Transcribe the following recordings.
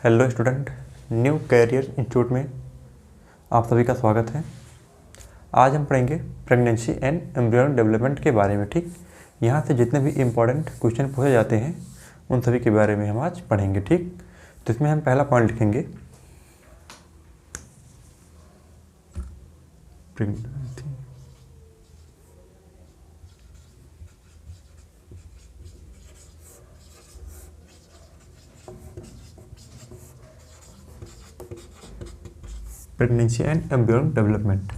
Hello student, new career institute में आप सभी का स्वागत है। आज हम पढ़ेंगे प्रेगनेंसी एंड एम्ब्रियोनिक डेवलपमेंट के बारे में। ठीक, यहाँ से जितने भी इम्पोर्टेंट क्वेश्चन पूछे जाते हैं उन सभी के बारे में हम आज पढ़ेंगे। ठीक, तो इसमें हम पहला पॉइंट लिखेंगे प्रेगनेंसी एंड एम्ब्रियोनिक डेवलपमेंट।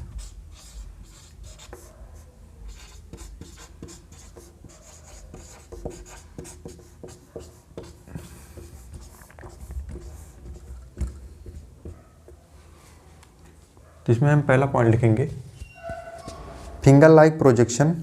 तो इसमें हम पहला पॉइंट लिखेंगे finger like projection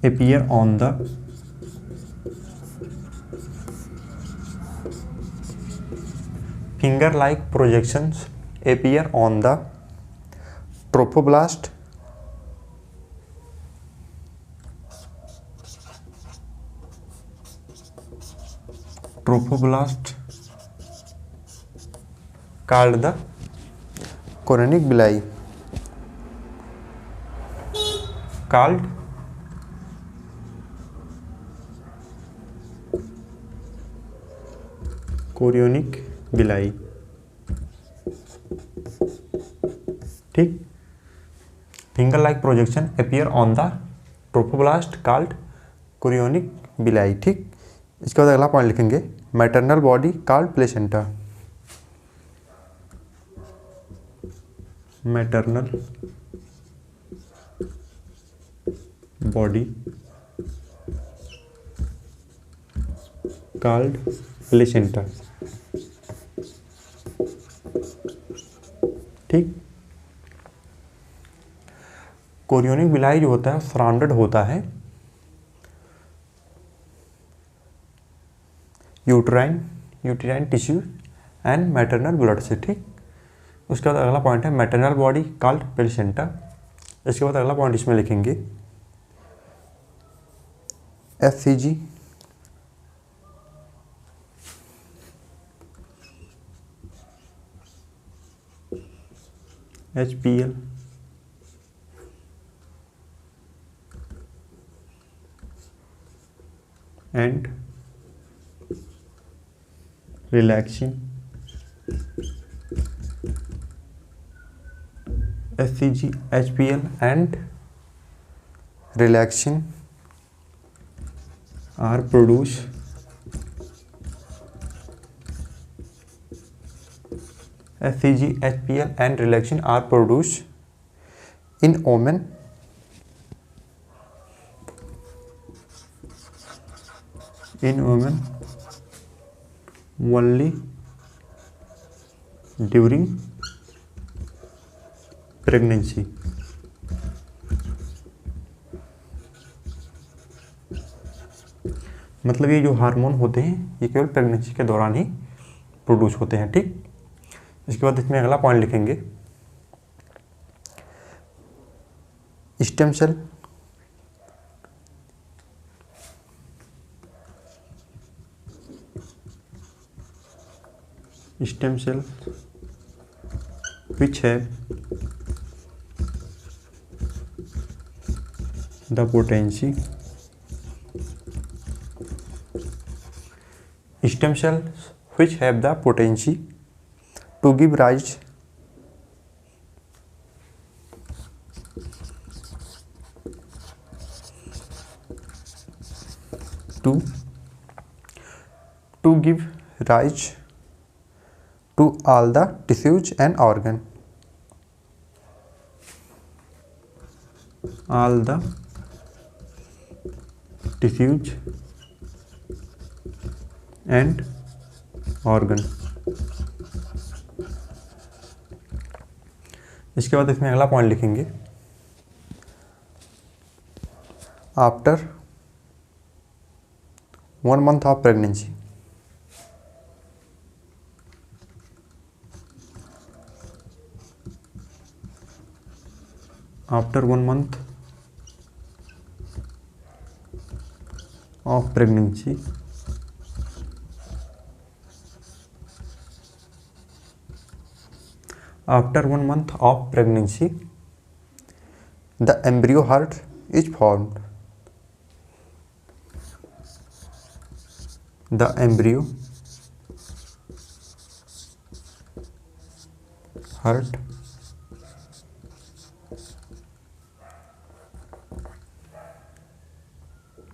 appear on the finger-like projections appear on the trophoblast called the chorionic villi chorionic villi. ठीक, finger like projection appear on the trophoblast called chorionic villi. ठीक, इसके बाद अगला पॉइंट लिखेंगे maternal body called placenta. Maternal body called placenta. ठीक, chorionic villi जो होता है सराउंडेड होता है uterine tissue and maternal blood से। ठीक, उसके बाद अगला पॉइंट है मैटरनल बॉडी कॉल्ड प्लेसेंटा। इसके बाद अगला पॉइंट इसमें लिखेंगे FCG HPL and relaxing HCG HPL and relaxing are produced HCG HPL and relaxin are produced in women only during pregnancy। मतलब ये जो हार्मोन होते हैं ये केवल प्रेगनेंसी के दौरान ही प्रोड्यूस होते हैं। ठीक, इसके बाद इसमें अगला पॉइंट लिखेंगे stem cell which have the potency to give rise to all the tissues and organ इसके बाद इसमें अगला पॉइंट लिखेंगे after 1 month of pregnancy after 1 month of pregnancy, the embryo heart is formed. The embryo heart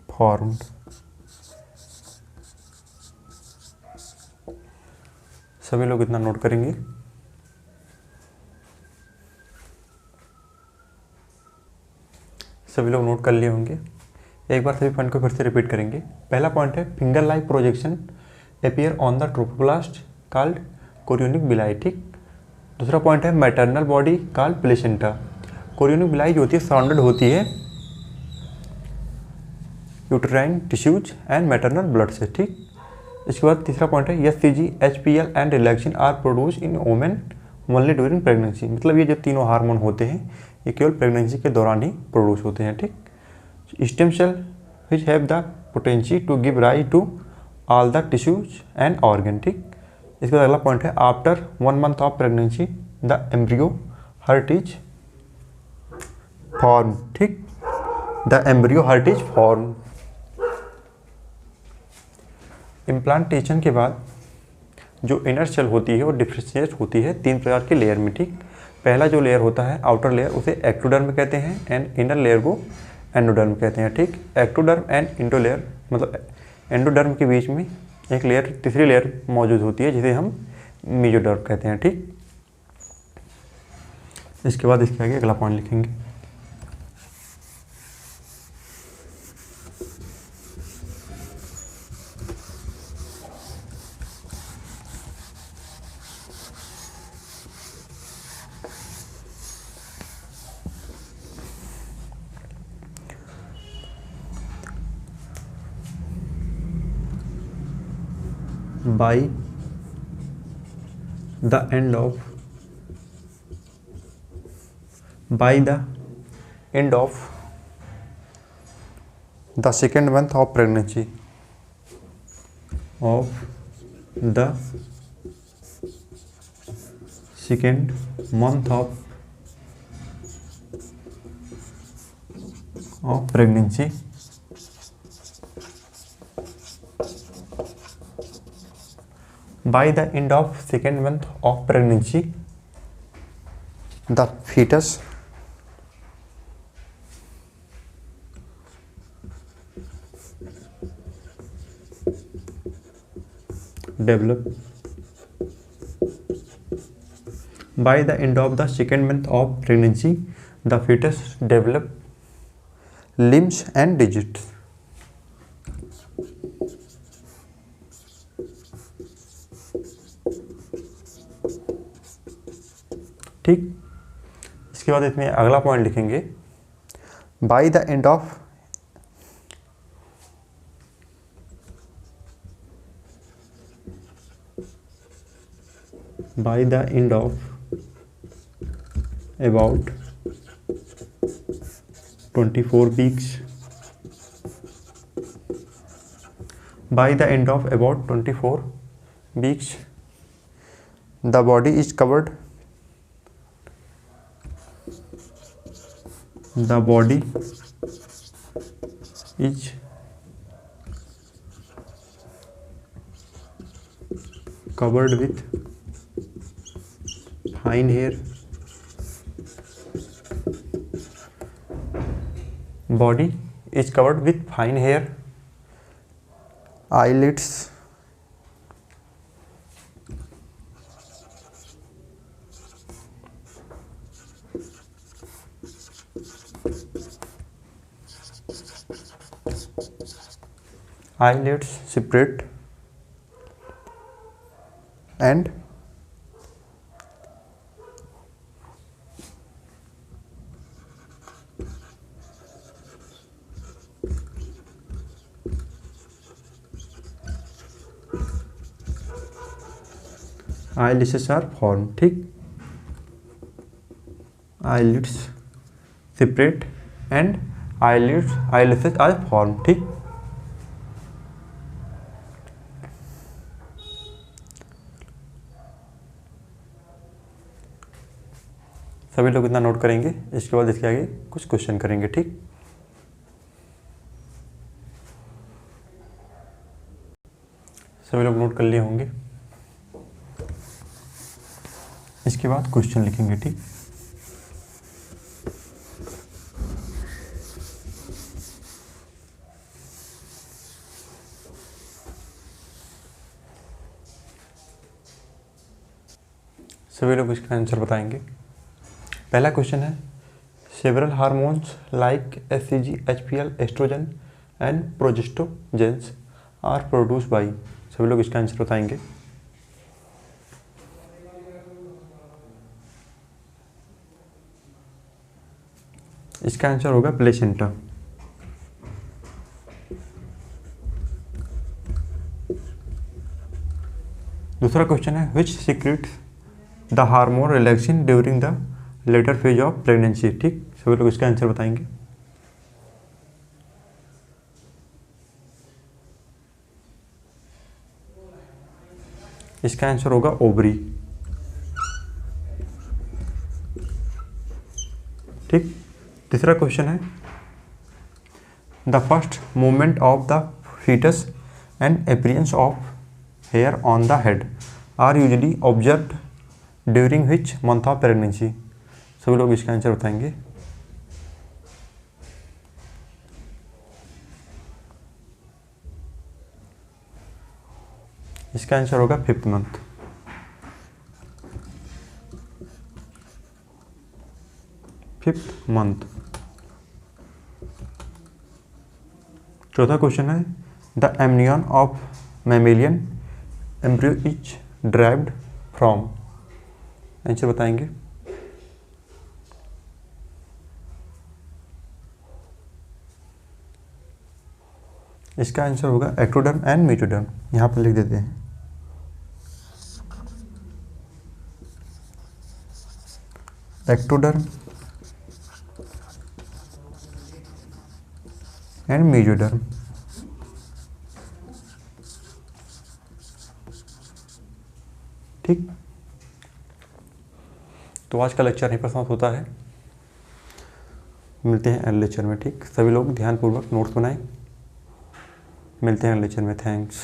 formed. सभी लोग इतना note करेंगे। सभी लोग नोट कर लिए होंगे। एक बार सभी पॉइंट को फिर से रिपीट करेंगे। पहला पॉइंट है finger like projection appear on the trophoblast called chorionic villi, ठीक। दूसरा पॉइंट है maternal body called placenta. Chorionic villi जो होती है सराउंडेड होती है uterine tissues and maternal blood से, ठीक। इसके बाद तीसरा पॉइंट है HCG, HPL and relaxin are produce in women only during pregnancy. मतलब ये जो तीनों हार्मोन होते हैं ये केवल प्रेगनेंसी के दौरान ही प्रोड्यूस होते हैं, ठीक। Stem cell which have the potency to give rise to all the tissues and organ, ठीक। इसके बाद अगला पॉइंट है after 1 month of pregnancy the embryo heart is form, ठीक। The embryo heart is form. Implantation के बाद जो inner cell होती है वो डिफरेंशिएट होती है 3 प्रकार के लेयर में, ठीक। पहला जो लेयर होता है आउटर लेयर उसे एक्टोडर्म कहते हैं एंड इनर लेयर को एंडोडर्म कहते हैं, ठीक। एक्टोडर्म एंड इंडोलेयर मतलब एंडोडर्म के बीच में एक लेयर तीसरी लेयर मौजूद होती है जिसे हम मेसोडर्म कहते हैं, ठीक। इसके बाद इसके आगे अगला पॉइंट लिखेंगे। By the end of the second month of pregnancy by the end of second month of pregnancy the fetus develop by the end of the second month of pregnancy the fetus develop limbs and digits, ठीक। इसके बाद इसमें अगला point लिखेंगे by the end of about 24 weeks by the end of about 24 weeks the body is covered with fine hair. Body is covered with fine hair. Eyelids separate and eyelashes are formed, ठीक। eyelids separate and eyelashes are form. ठीक, सभी लोग इतना note करेंगे, इसके बाद इसके आगे कुछ क्वेश्चन करेंगे। ठीक, सभी लोग नोट कर लिए होंगे, इसके बाद क्वेश्चन लिखेंगे। ठीक, सभी लोग इसका आंसर बताएंगे। पहला क्वेश्चन है, several hormones like HCG, HPL, estrogen and progestogens are produce by. सभी लोग इसका आंसर बताएंगे। इसका आंसर होगा प्लेसेंटा। दूसरा क्वेश्चन है, which secretes the hormone relaxin during the later phase of pregnancy. ठीक, सभी लोग इसका आंसर बताएंगे। इसका आंसर होगा ओवरी। ठीक, तीसरा क्वेश्चन है, the first movement of the foetus and appearance of hair on the head are usually observed during which month of pregnancy. सभी लोग इसका आंसर बताएंगे। इसका आंसर होगा 5th मंथ। चौथा क्वेश्चन है, the amnion of mammalian embryo is derived from. Answer बताएंगे। इसका आंसर होगा एक्टोडर्म एंड मेसोडर्म। यहाँ पर लिख देते हैं। Ectoderm and mesoderm. ठीक, तो आज का लेक्चर यहीं पर समाप्त होता है। मिलते हैं अगले लेक्चर में। ठीक, सभी लोग ध्यानपूर्वक नोट्स बनाएं। मिलते हैं अगले लेक्चर में। थैंक्स।